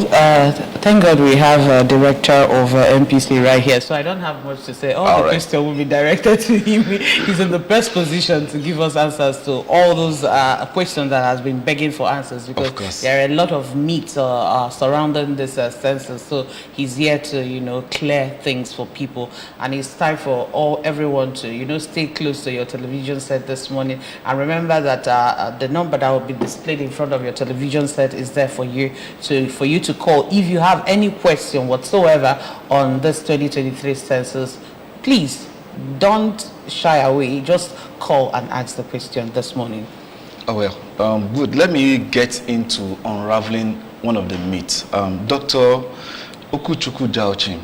thank God we have a director of MPC right here, so I don't have much to say. All the question will be directed to him. He's in the best position to give us answers to all those questions that has been begging for answers, because there are a lot of myths surrounding this census. So he's here to, clear things for people, and it's time for everyone to, stay close to your television set this morning, and remember that the number that will be displayed in front of your television set is there for you to call if you have any question whatsoever on this 2023 census. Please don't shy away, just call and ask the question this morning. Good. Let me get into unraveling one of the myths. Dr. Okuchukwu Dauchim,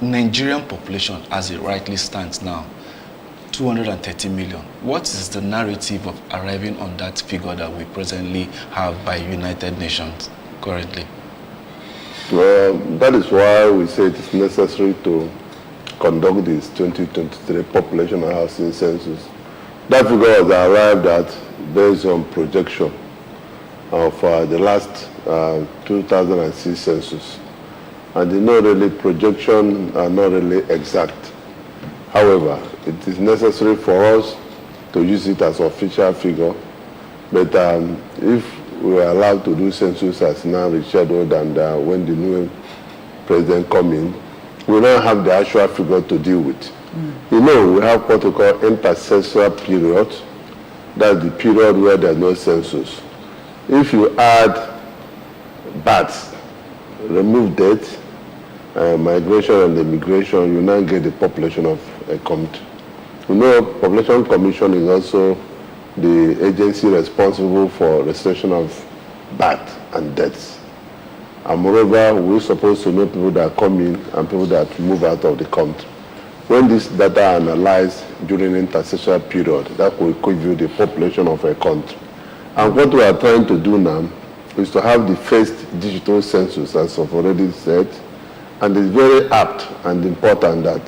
Nigerian population as it rightly stands now, 230 million. What is the narrative of arriving on that figure that we presently have by United Nations currently? Well, that is why we say it is necessary to conduct this 2023 population and housing census. That figure was arrived at based on projection of the last 2006 census. And projections are not really exact. However, it is necessary for us to use it as official figure. But if we are allowed to do census as now rescheduled, and when the new president comes in, we don't have the actual figure to deal with. We have what we call intercessory period. That's the period where there's no census. If you add births, remove death, migration and immigration, you now get the population of a country. Population Commission is also the agency responsible for restriction of birth and deaths. And moreover, we're supposed to know people that come in and people that move out of the country. When this data are analyzed during intercessory period, that will give you the population of a country. And what we are trying to do now is to have the first digital census, as I've already said, and it's very apt and important that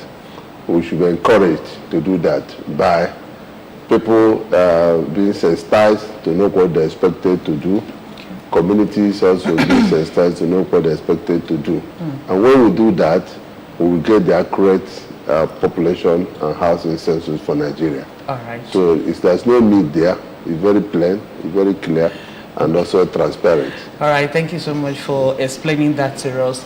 we should be encouraged to do that by people being sensitized to know what they're expected to do. Communities also being sensitized to know what they're expected to do. And when we do that, we will get the accurate population and housing census for Nigeria. All right. So there's no need there. It's very plain, it's very clear, and also transparent. All right, thank you so much for explaining that to us.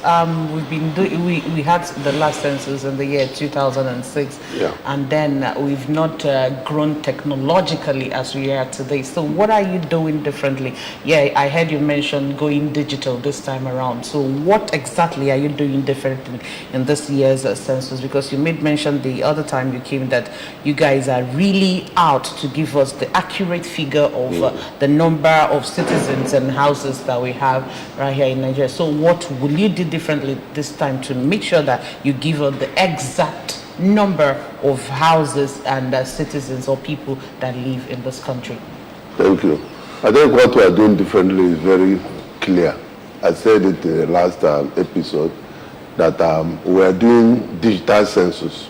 We've been we had the last census in the year 2006, and then we've not grown technologically as we are today. So what are you doing differently? Yeah, I heard you mention going digital this time around. So what exactly are you doing differently in this year's census? Because you made mention the other time you came that you guys are really out to give us the accurate figure of the number of citizens and houses that we have right here in Nigeria. So what will you do differently this time to make sure that you give us the exact number of houses and citizens or people that live in this country? Thank you. I think what we are doing differently is very clear. I said it in the last episode that we are doing digital census.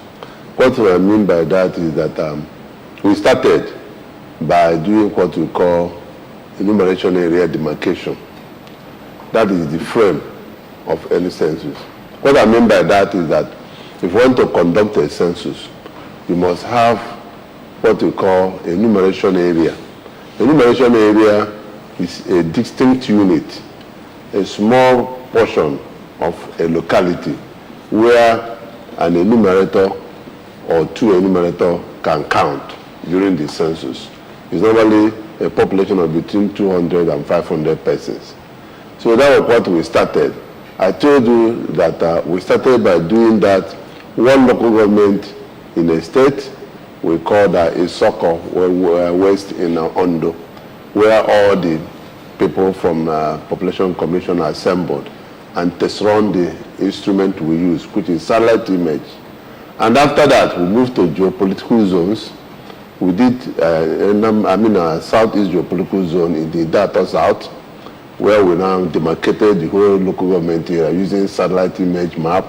What I mean by that is that we started by doing what we call enumeration area demarcation. That is the frame of any census. What I mean by that is that if you want to conduct a census, you must have what we call enumeration area. Enumeration area is a distinct unit, a small portion of a locality where an enumerator or two enumerators can count during the census. It's normally a population of between 200 and 500 persons. So that was what we started. I told you that we started by doing that one local government in a state. We call that a Isoko, west in Ondo, where all the people from Population Commission are assembled and test run the instrument we use, which is satellite image. And after that, we moved to geopolitical zones. We did, Southeast geopolitical zone in the Delta South, where we now demarcated the whole local government area using satellite image map.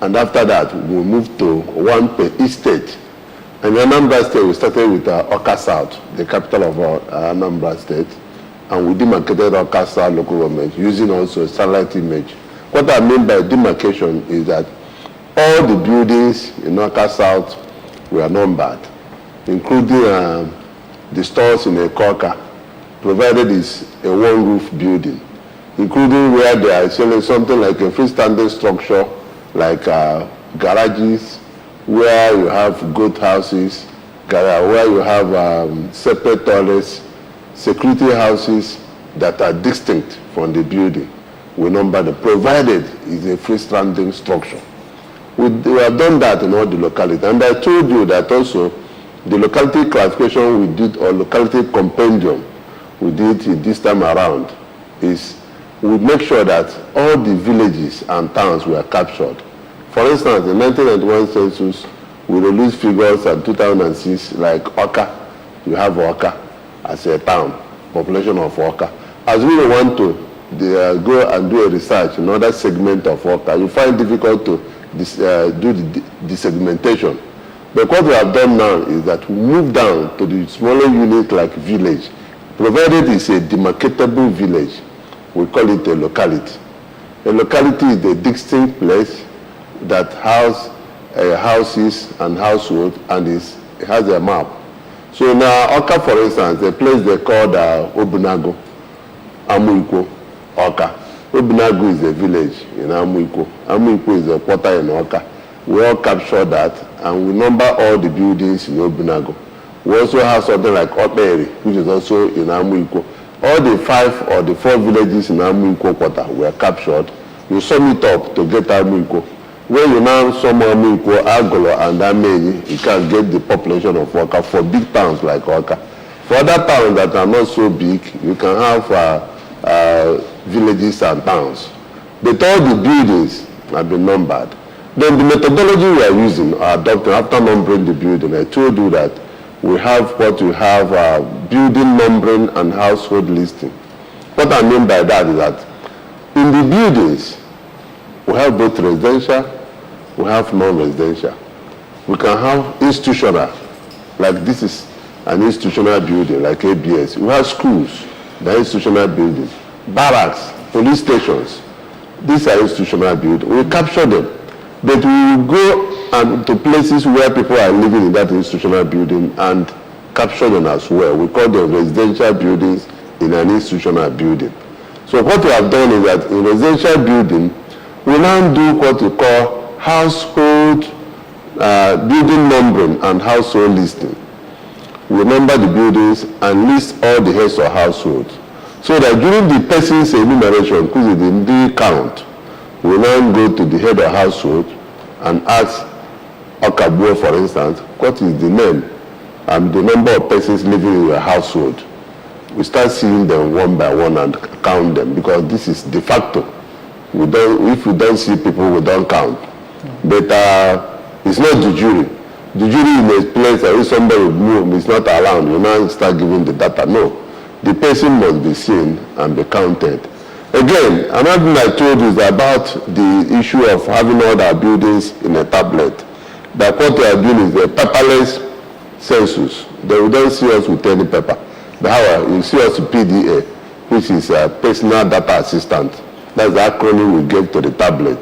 And after that, we moved to one per each state. And in Anambra State, we started with Awka South, the capital of Anambra State. and we demarcated Awka South local government using also satellite image. What I mean by demarcation is that all the buildings in Awka South were numbered, including the stores in Ekoka, provided it's a one-roof building, including where there is something like a freestanding structure, like garages, where you have goat houses, where you have separate toilets, security houses that are distinct from the building. We number them, provided it's a freestanding structure. We have done that in all the localities. And I told you that also the locality classification we did, or locality compendium we did this time around, is we make sure that all the villages and towns were captured. For instance, in 1991 census, we released figures in 2006, like Awka. You have Awka as a town, population of Awka. As we want to go and do a research in other segment of Awka, you find it difficult to do the segmentation. But what we have done now is that we move down to the smaller unit like village. Provided it's a demarcatable village, we call it a locality. A locality is a distinct place that has houses and household, and it has a map. So now, Awka, for instance, a place they call Obunago, Amuiko, Awka. Obunago is a village in Amuiko. Amuiko is a quarter in Awka. We all capture that, and we number all the buildings in Obunago. We also have something like Operi, which is also in Amuiko. All the 5 or the 4 villages in Amuiko quarter were captured. You sum it up to get Amuiko. When you now sum Amuiko, Agolo, and Amenyi, you can get the population of Awka for big towns like Awka. For other towns that are not so big, you can have villages and towns. But all the buildings have been numbered. Then the methodology we are using, or adopting after numbering the building, I told you that we have what we have building numbering and household listing. What I mean by that is that in the buildings, we have both residential, we have non-residential. We can have institutional, like this is an institutional building, like ABS. We have schools, the institutional buildings, barracks, police stations. These are institutional buildings. We capture them. But we will go to places where people are living in that institutional building and capture them as well. We call them residential buildings in an institutional building. So what we have done is that in residential building, we now do what we call household building numbering and household listing. We number the buildings and list all the heads of households. So that during the person's enumeration, because it didn't do count, we now go to the head of household and ask Okabuo, for instance, what is the name and the number of persons living in your household. We start seeing them one by one and count them, because this is de facto. If we don't see people, we don't count. But it's not the jury. The jury is a place that if somebody is not around, you now start giving the data. No. The person must be seen and be counted. Again, another thing I told you is about the issue of having all our buildings in a tablet. That what we are doing is a paperless census. They will don't see us with any paper. But however, you see us with PDA, which is a personal data assistant. That's the acronym we gave to the tablet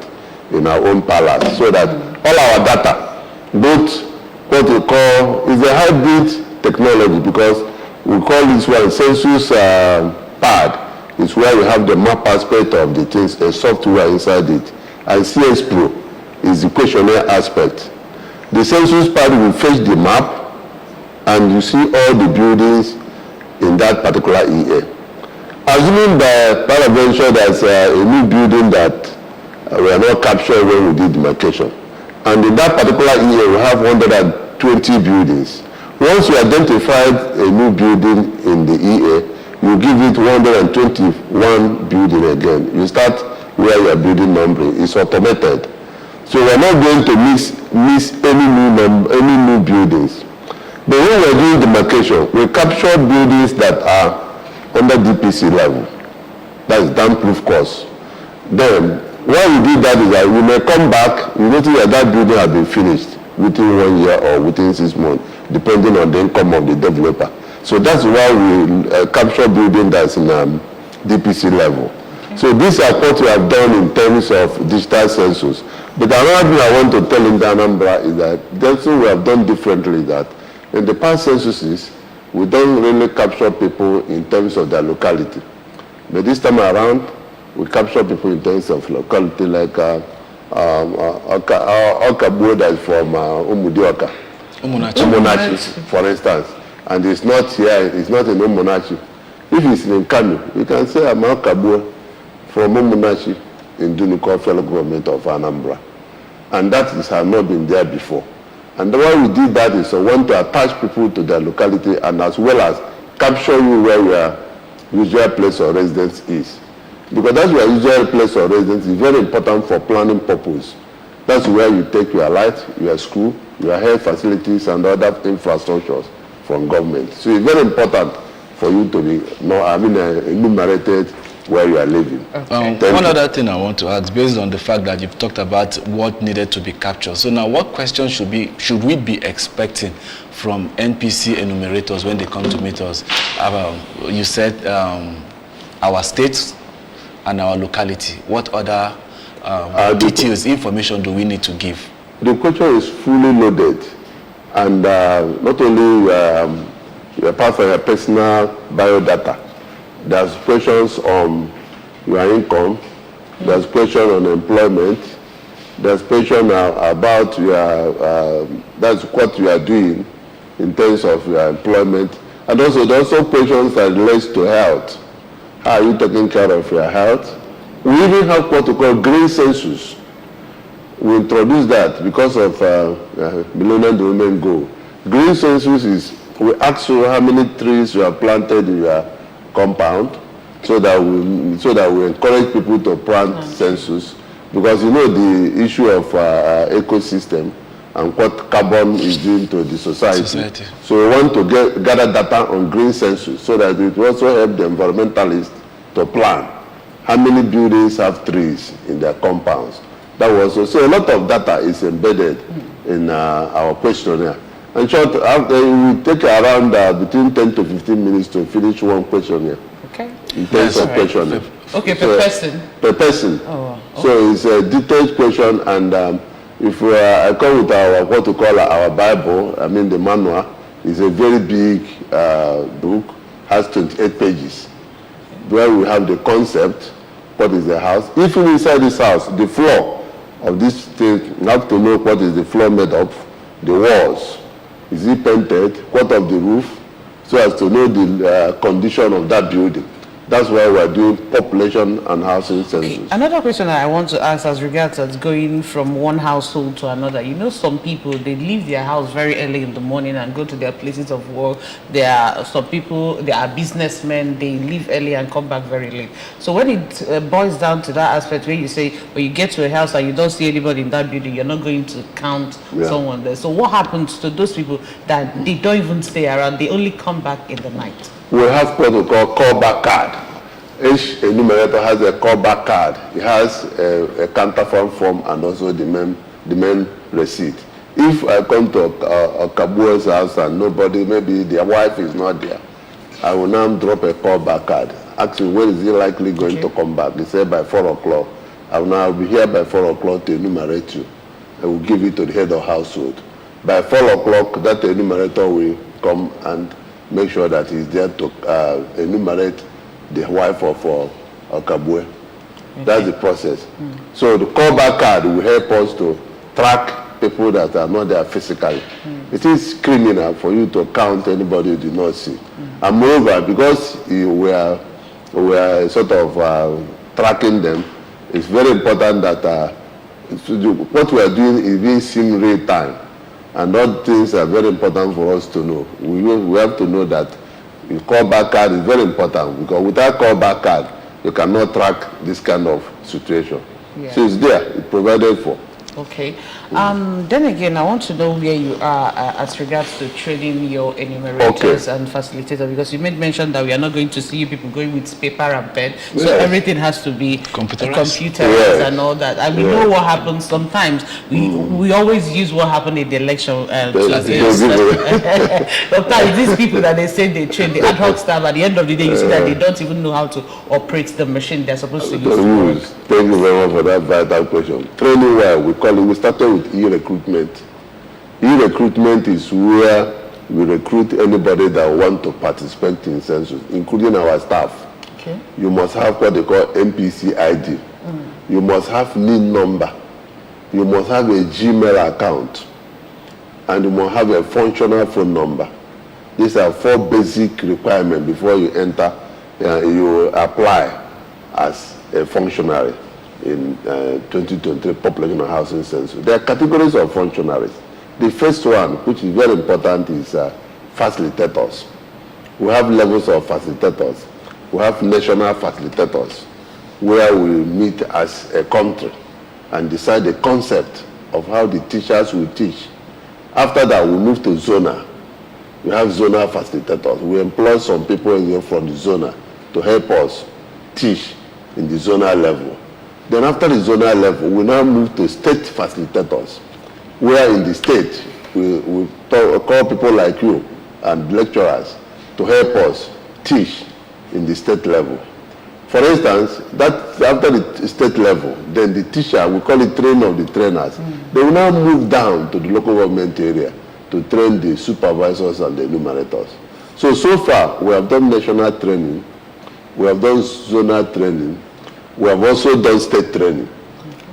in our own palace. So that all our data, both what we call is a hybrid technology, because we call this one census pad. It's where you have the map aspect of the things, a software inside it. And CS Pro is the questionnaire aspect. The census pad will fetch the map, and you see all the buildings in that particular EA. Assuming by peradventure there's a new building that we are not captured when we did demarcation, and in that particular EA we have 120 buildings. Once you identified a new building in the EA, you give it 121 building again. You start where you are building numbering. It's automated. So we're not going to miss any new buildings. But when we're doing demarcation, we capture buildings that are under DPC level. That's damp-proof course. Then, why we do that is that we may come back, you notice that that building has been finished within 1 year or within 6 months, depending on the income of the developer. So that's why we capture building that's in DPC level. Okay. So these are what we have done in terms of digital census. But another thing I want to tell in Anambra is that that's what we have done differently, that in the past censuses, we don't really capture people in terms of their locality. But this time around, we capture people in terms of locality, like Okabue that is from Umudioka. Umunachi, for instance. And it's not here, it's not in Umunachi. If it's in Kano, you can say I'm Okabue from Umunachi in Dunuko Federal Government of Anambra. And that has not been there before. And the way we did that is we want to attach people to their locality and as well as capture you where your usual place of residence is. Because that's your usual place of residence is very important for planning purpose. That's where you take your light, your school, your health facilities and other infrastructures from government. So it's very important for you to be enumerated where you are living. Okay. One other thing I want to ask, based on the fact that you've talked about what needed to be captured. So now what questions should we be expecting from NPC enumerators when they come to meet us? You said our states and our locality. What other details, information do we need to give? The question is fully loaded. And not only apart from your personal biodata, there's questions on your income, there's questions on employment, there's questions about your, that's what you are doing in terms of your employment. And also, there's also questions that relates to health. How are you taking care of your health? We even have what we call green census. We introduced that because of Millennium Development Goal. Green census is, we ask you how many trees you have planted in your compound so that we encourage people to plant census, because you know the issue of ecosystem and what carbon is doing to the society. So we want to gather data on green census so that it will also help the environmentalists to plan how many buildings have trees in their compounds. That was so a lot of data is embedded in our questionnaire. In short, we take around between 10 to 15 minutes to finish one questionnaire. Okay. In terms of questionnaire. Okay, per person. Per person. Oh, okay. So it's a detailed question, and if I come with our what we call our Bible, I mean the manual, is a very big book, has 28 pages, where we have the concept, what is the house. If you're inside this house, the floor of this thing, you have to know what is the floor made of, the walls. Is it painted? What of the roof? So as to know the condition of that building. That's why we're doing population and housing census. Okay. Another question I want to ask as regards to going from one household to another. You know, some people, they leave their house very early in the morning and go to their places of work. There are some people, they are businessmen, they leave early and come back very late. So when it boils down to that aspect where you say, when you get to a house and you don't see anybody in that building, you're not going to count someone there. So what happens to those people that they don't even stay around, they only come back in the night? We have what we call callback card. Each enumerator has a callback card. It has a counterfeit form and also the main receipt. If I come to a Kabua's house and nobody, maybe their wife is not there, I will now drop a callback card. Asking when is he likely going to come back? He said by 4 o'clock. I will now be here by 4 o'clock to enumerate you. I will give it to the head of household. By 4 o'clock, that enumerator will come and make sure that he's there to enumerate the wife of Okabue. Okay. That's the process. So the callback card will help us to track people that are not there physically. It is criminal for you to count anybody you do not see. And moreover, because we are sort of tracking them, it's very important that what we are doing is being seen real time. And all things are very important for us to know. We have to know that the callback card is very important, because without callback card, you cannot track this kind of situation. Yeah. So it's there, it's provided for. Okay. Then again, I want to know where you are as regards to training your enumerators and facilitators, because you made mention that we are not going to see you people going with paper and pen, so everything has to be computerized and all that. And we know what happens sometimes. We always use what happened in the election. Sometimes these people that they say they train, the ad hoc staff, at the end of the day, you see that they don't even know how to operate the machine they're supposed to use. Thank you very much for that vital question. Training we started with e-recruitment. E-recruitment is where we recruit anybody that want to participate in census, including our staff. Okay. You must have what they call NPC ID. You must have NIN number. You must have a Gmail account. And you must have a functional phone number. These are 4 basic requirements before you enter, you apply as a functionary in 2023 population and housing census. There are categories of functionaries. The first one, which is very important, is facilitators. We have levels of facilitators. We have national facilitators, where we meet as a country and decide the concept of how the teachers will teach. After that, we move to zonal. We have zonal facilitators. We employ some people from the zonal to help us teach in the zonal level. Then after the zonal level, we now move to state facilitators, where in the state, we call people like you and lecturers to help us teach in the state level. For instance, that after the state level, then the teacher, we call it trainer of the trainers, they will now move down to the local government area to train the supervisors and the enumerators. So far, we have done national training, we have done zonal training, we have also done state training.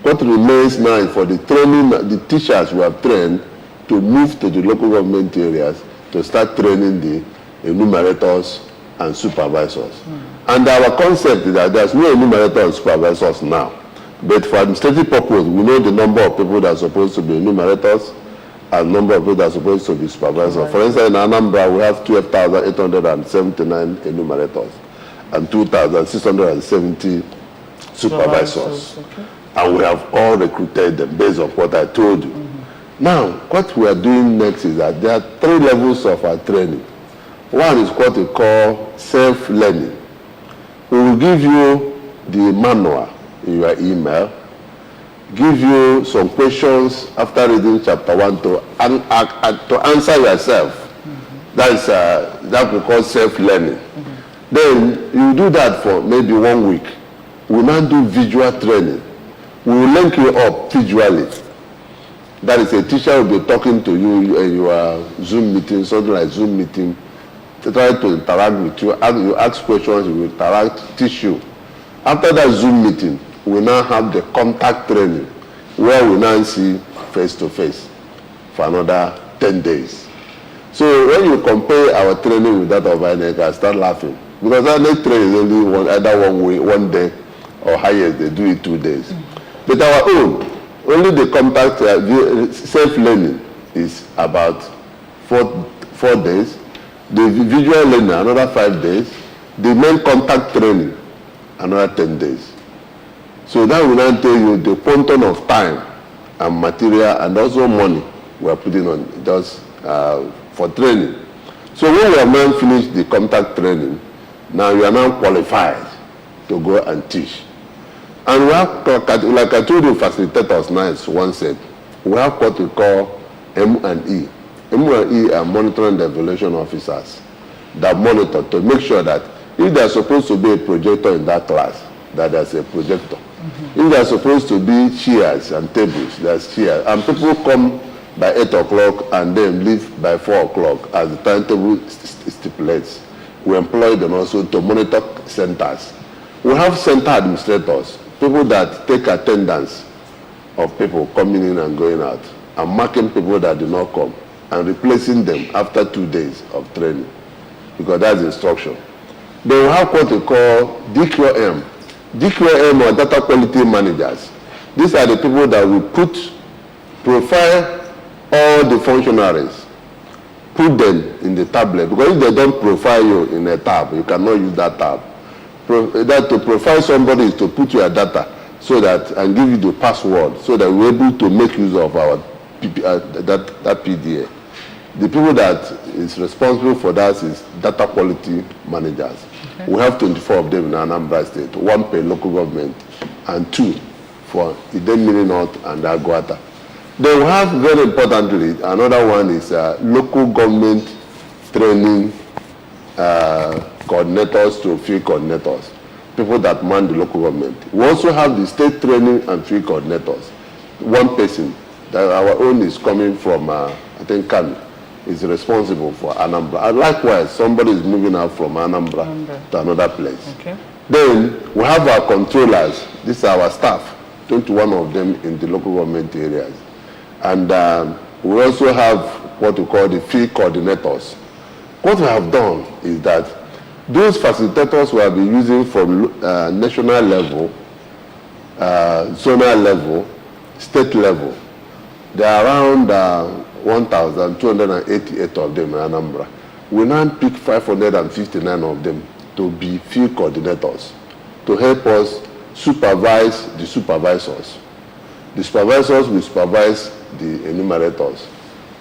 What remains now is for the training, the teachers we have trained to move to the local government areas to start training the enumerators and supervisors. And our concept is that there's no enumerator and supervisors now. But for administrative purpose, we know the number of people that are supposed to be enumerators and number of people that are supposed to be supervisors. For instance, in Anambra, we have 12,879 enumerators and 2,670 supervisors. Okay. And we have all recruited them based on what I told you. Now, what we are doing next is that there are 3 levels of our training. One is what we call self-learning. We will give you the manual in your email, give you some questions after reading chapter 1 to answer yourself. That we call self-learning. Then you do that for maybe 1 week. We now do visual training. We will link you up visually. That is, a teacher will be talking to you in your Zoom meeting, something like Zoom meeting, to try to interact with you. You ask questions, you will interact, teach you. After that Zoom meeting, we now have the contact training, where we now see face-to-face for another 10 days. So when you compare our training with that of INEC, I start laughing. Because INEC training is only either 1 day, or highest, they do it 2 days. But our own, only the contact self-learning is about 4 days. The visual learning, another 5 days. The main contact training, another 10 days. So that will now tell you the quantum of time and material and also money we are putting on just for training. So when we have now finished the contact training, now you are now qualified to go and teach. And we have, like I told you, facilitators now once said, we have what we call M&E. M&E are monitoring and evaluation officers that monitor to make sure that if there's supposed to be a projector in that class, that there's a projector. If there's supposed to be chairs and tables, there's chairs. And people come by 8 o'clock and then leave by 4 o'clock as the timetable stipulates. We employ them also to monitor centers. We have center administrators, people that take attendance of people coming in and going out, and marking people that do not come, and replacing them after 2 days of training, because that's instruction. Then we have what we call DQM. DQM or data quality managers. These are the people that will profile all the functionaries, put them in the tablet, because if they don't profile you in a tab, you cannot use that tab. To profile somebody is to put your data. so that, and give you the password, so that we're able to make use of our that PDA. The people that is responsible for that is data quality managers. Okay. We have 24 of them in Anambra State, 1 per local government, and 2 for Idemili North and Aguata. Then we have, very importantly, another one is local government training coordinators to field coordinators, people that man the local government. We also have the state training and field coordinators. 1 person, that our own is coming from, I think, Kano, is responsible for Anambra. And likewise, somebody is moving out from Anambra to another place. Okay. Then we have our controllers. These are our staff, 21 of them in the local government areas. And we also have what we call the field coordinators. What we have done is that those facilitators we have been using from national level, zonal level, state level, there are around 1,288 of them in Anambra. We now pick 559 of them to be field coordinators, to help us supervise the supervisors. The supervisors will supervise the enumerators.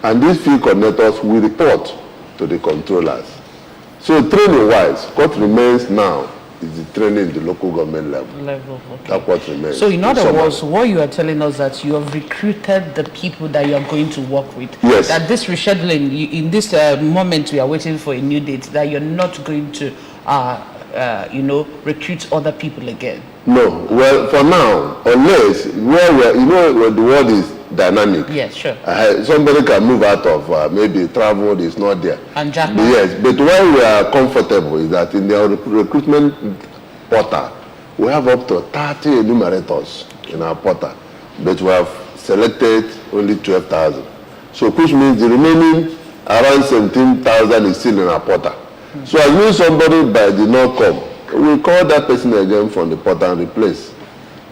And these field coordinators will report to the controllers. So training-wise, what remains now is the training at the local government level. Okay. That's what remains. So in other words, what you are telling us that you have recruited the people that you are going to work with. Yes. That this rescheduling, in this moment we are waiting for a new date, that you're not going to, recruit other people again. No. Well, for now, unless where we are, where the world is dynamic. Yes, sure. Somebody can move out of maybe travel is not there. And Jack. Yes, but where we are comfortable is that in the recruitment portal, we have up to 30 enumerators in our portal, but we have selected only 12,000. So which means the remaining around 17,000 is still in our portal. So as means somebody did not come, we call that person again from the portal and replace.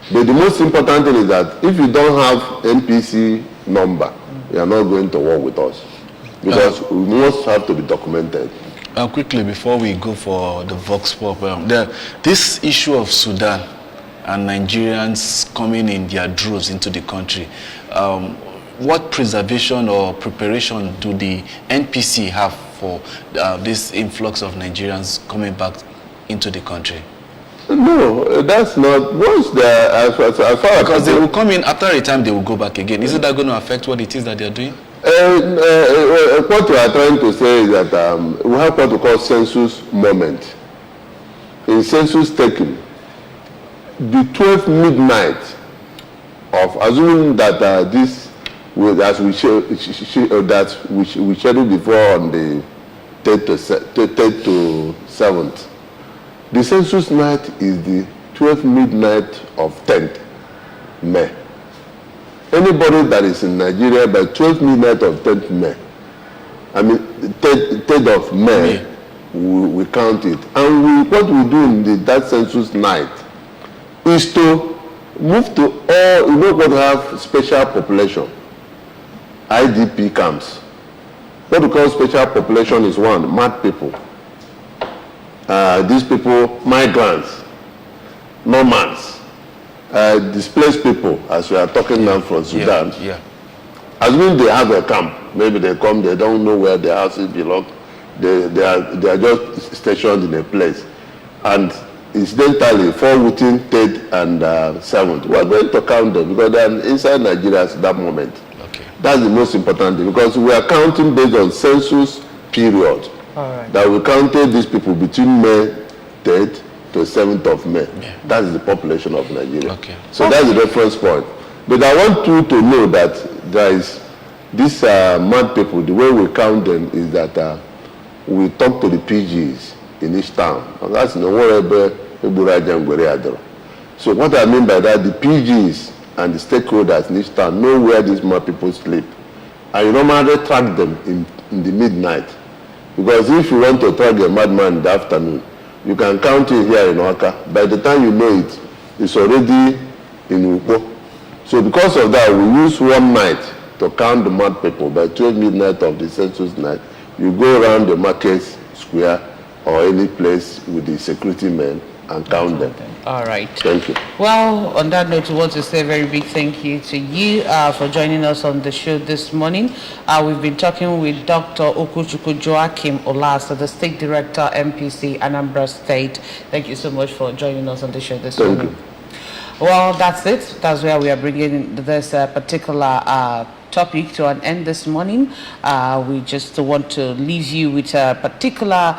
But the most important thing is that if you don't have NPC number, you are not going to work with us, because we must have to be documented. Quickly, before we go for the Vox Pop, this issue of Sudan and Nigerians coming in their droves into the country, what preservation or preparation do the NPC have for this influx of Nigerians coming back into the country? No, that's not. Once they're as far because they will come in after a time, they will go back again. Isn't that going to affect what it is that they are doing? What we are trying to say is that we have what we call census moment. In census taking, the 12th midnight of assuming that this will, as we scheduled before on the 3rd to 7th. The census night is the 12th midnight of 10th May. Anybody that is in Nigeria by 12th midnight of 10th May, 3rd of May, we count it. And what we do in that census night is to move to all, what we have special population, IDP camps. What we call special population is one, mad people. These people, migrants, nomads, displaced people, as we are talking now from Sudan. Assuming they have a camp, maybe they come, they don't know where their houses belong, they are just stationed in a place. And incidentally, 4 within 3rd and 7th, we are going to count them because they are inside Nigeria at that moment. Okay. That's the most important thing, because we are counting based on census period. Right. That we counted these people between May 3rd to 7th of May. Yeah. That is the population of Nigeria. Okay. So that's the reference point. But I want you to know that there is these mad people, the way we count them is that we talk to the PGs in each town. And that's wherever. So what I mean by that, the PGs and the stakeholders in each town know where these mad people sleep. And you normally track them in the midnight. Because if you want to track a madman in the afternoon, you can count it here in Oka. By the time you know it, it's already in Ukpo. So because of that, we use one night to count the mad people. By 12 midnight of the census night, you go around the market square or any place with the security men and count them. All right. Thank you. Well, on that note, we want to say a very big thank you to you for joining us on the show this morning. We've been talking with Dr. Okuchukwu Joachim Olasa, the State Director, MPC, Anambra State. Thank you so much for joining us on the show this morning. Well, that's it. That's where we are bringing this particular topic to an end this morning. We just want to leave you with a particular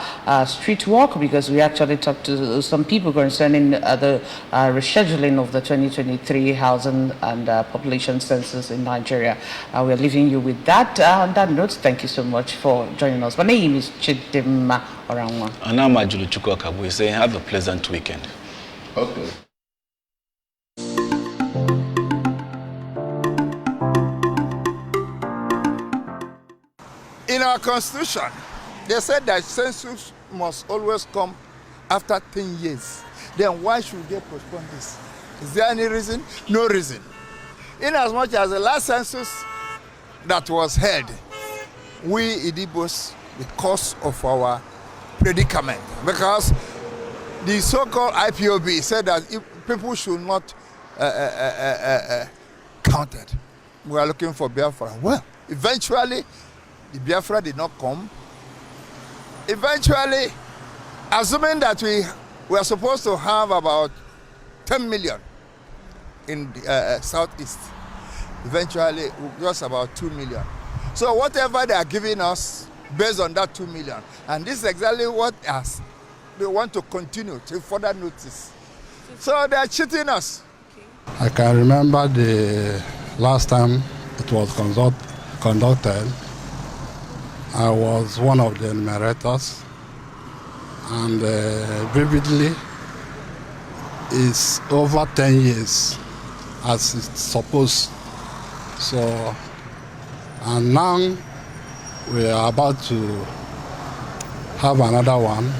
street walk, because we actually talked to some people concerning the rescheduling of the 2023 housing and population census in Nigeria. We're leaving you with that. On that note, thank you so much for joining us. My name is Chidima Oranwa. And I'm Ajulu Chukwukabu saying have a pleasant weekend. Okay. In our constitution, they said that census must always come after 10 years. Then why should they postpone this? Is there any reason? No reason. In as much as the last census that was held, we Igbos, because of our predicament, because the so-called IPOB said that if people should not counted. We are looking for Biafra. Well, eventually, the Biafra did not come. Eventually, assuming that we were supposed to have about 10 million in the southeast, eventually just about 2 million. So whatever they are giving us based on that 2 million, and this is exactly what they want to continue to further notice. So they are cheating us. I can remember the last time it was conducted. I was one of the enumerators, and vividly, it's over 10 years as it's supposed. So, and now we are about to have another one,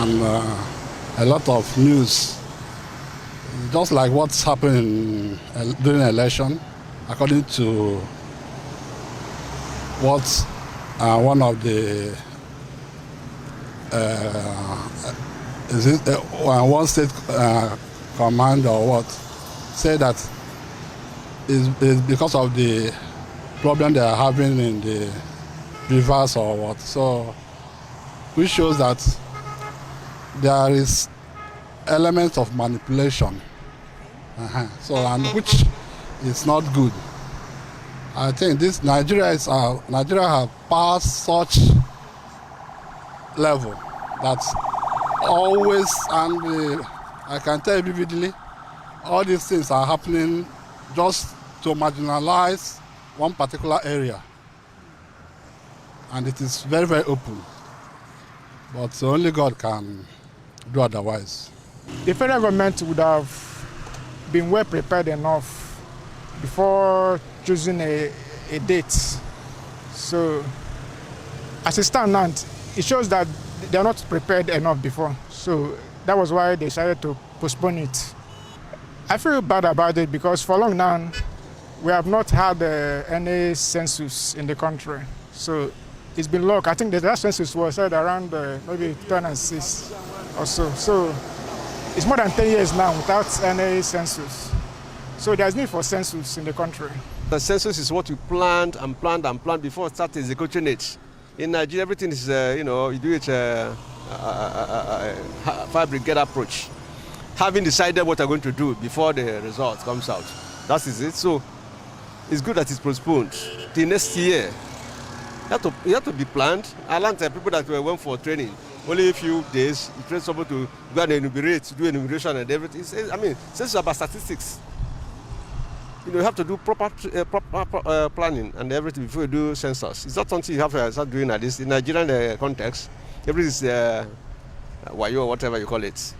and a lot of news, just like what's happening during election, according to what one of the one state command or what said that is because of the problem they are having in the rivers or what. So, which shows that there is elements of manipulation. So, and which is not good. I think this Nigeria have passed such level that always, and I can tell you vividly, all these things are happening just to marginalize one particular area, and it is very, very open. But only God can do otherwise. The federal government would have been well prepared enough before choosing a date. So, as it stands now, it shows that they are not prepared enough before. So, that was why they decided to postpone it. I feel bad about it because for long now, we have not had any census in the country. So, it's been long. I think the last census was held around maybe 2006 or so. So, it's more than 10 years now without any census. So there's need for census in the country. The census is what we planned and planned and planned before it started executing it. In Nigeria, everything is, you do it fire brigade approach. Having decided what you're going to do before the result comes out. That is it. So it's good that it's postponed till next year. You have to be planned. I learned people that went for training. Only a few days, you train someone to go and enumerate, to do enumeration and everything. I mean, census is about statistics. You have to do proper planning and everything before you do census. It's not something you have to start doing at this. In Nigerian context, everything is wayo, whatever you call it.